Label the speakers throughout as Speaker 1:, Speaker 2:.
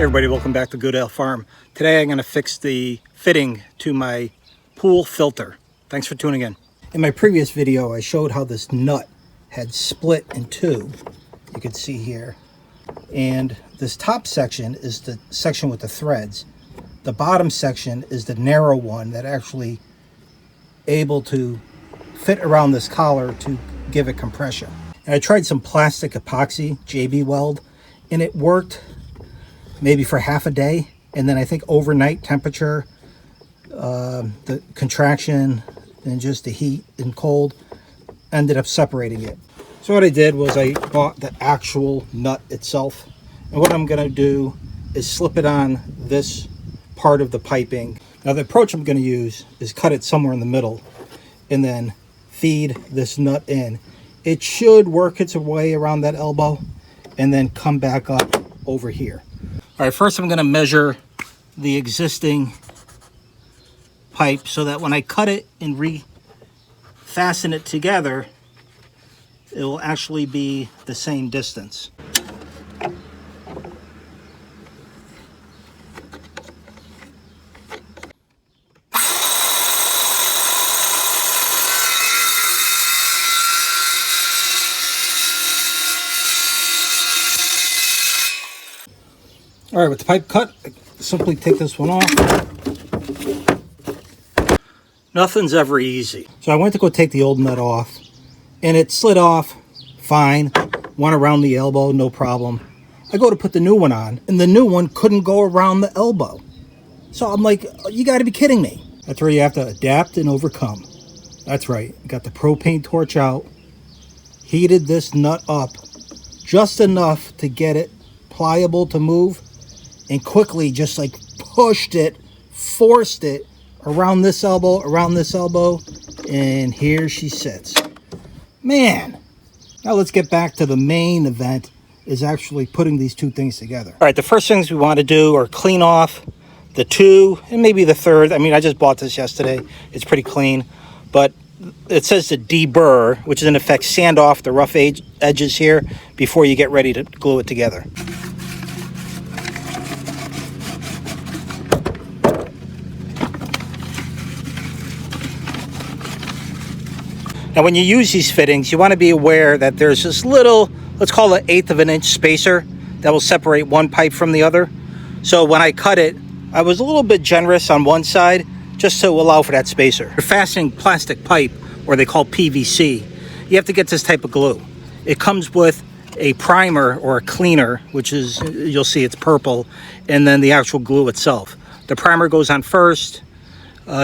Speaker 1: Everybody, welcome back to Goodale Farm. Today I'm going to fix the fitting to my pool filter. Thanks for tuning in. In my previous video I showed how this nut had split in two. You can see here. And this top section is the section with the threads. The bottom section is the narrow one that actually able to fit around this collar to give it compression. And I tried some plastic epoxy, JB Weld, and it worked maybe for half a day, and then I think overnight temperature, the contraction, and just the heat and cold ended up separating it. So what I did was I bought the actual nut itself, and what I'm going to do is slip it on this part of the piping. Now the approach I'm going to use is cut it somewhere in the middle and then feed this nut in. It should work its way around that elbow and then come back up over here. All right, first I'm going to measure the existing pipe so that when I cut it and refasten it together, it will actually be the same distance. All right, with the pipe cut, simply take this one off. Nothing's ever easy. So I went to go take the old nut off, and it slid off fine. Went around the elbow, no problem. I go to put the new one on, and the new one couldn't go around the elbow. So I'm like, you got to be kidding me. That's where you have to adapt and overcome. That's right. Got the propane torch out, heated this nut up just enough to get it pliable to move, and quickly just like pushed it, forced it around this elbow, and here she sits. Man, now let's get back to the main event, is actually putting these two things together. All right, the first things we want to do are clean off the two and maybe the third. I mean, I just bought this yesterday. It's pretty clean, but it says to deburr, which is in effect sand off the rough edges here before you get ready to glue it together. Now when you use these fittings, you want to be aware that there's this little, let's call it 1/8 of an inch spacer that will separate one pipe from the other. So when I cut it, I was a little bit generous on one side just to allow for that spacer. For fastening plastic pipe, or they call PVC, you have to get this type of glue. It comes with a primer or a cleaner, which is, you'll see it's purple, and then the actual glue itself. The primer goes on first,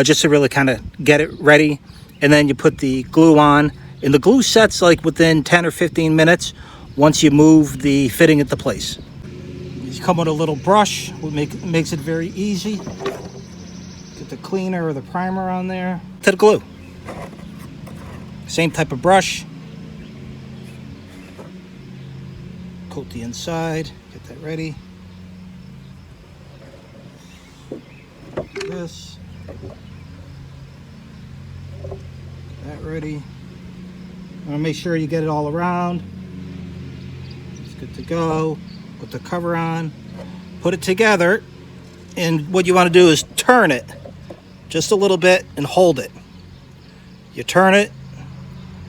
Speaker 1: just to really kind of get it ready. And then you put the glue on, and the glue sets like within 10 or 15 minutes once you move the fitting into place. You come with a little brush, which makes it very easy. Get the cleaner or the primer on there to the glue. Same type of brush. Coat the inside, get that ready. This. That ready. Want to make sure you get it all around. It's good to go. Put the cover on, put it together, and what you want to do is turn it just a little bit and hold it. You turn it,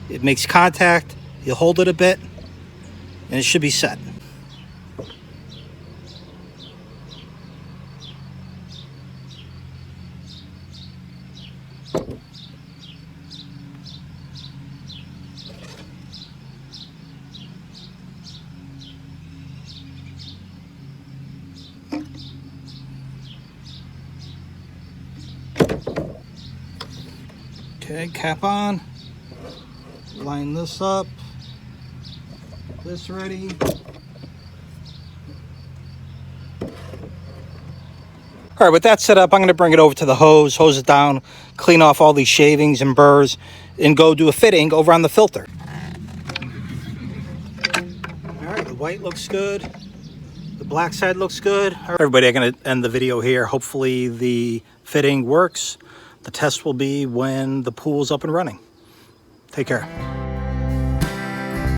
Speaker 1: it makes contact, you hold it a bit, and it should be set. Okay, cap on, line this up, this ready. All right, with that set up, I'm going to bring it over to the hose it down, clean off all these shavings and burrs, and go do a fitting over on the filter. All right, the white looks good. The black side looks good. All right, everybody, I'm going to end the video here. Hopefully the fitting works. The test will be when the pool's up and running. Take care.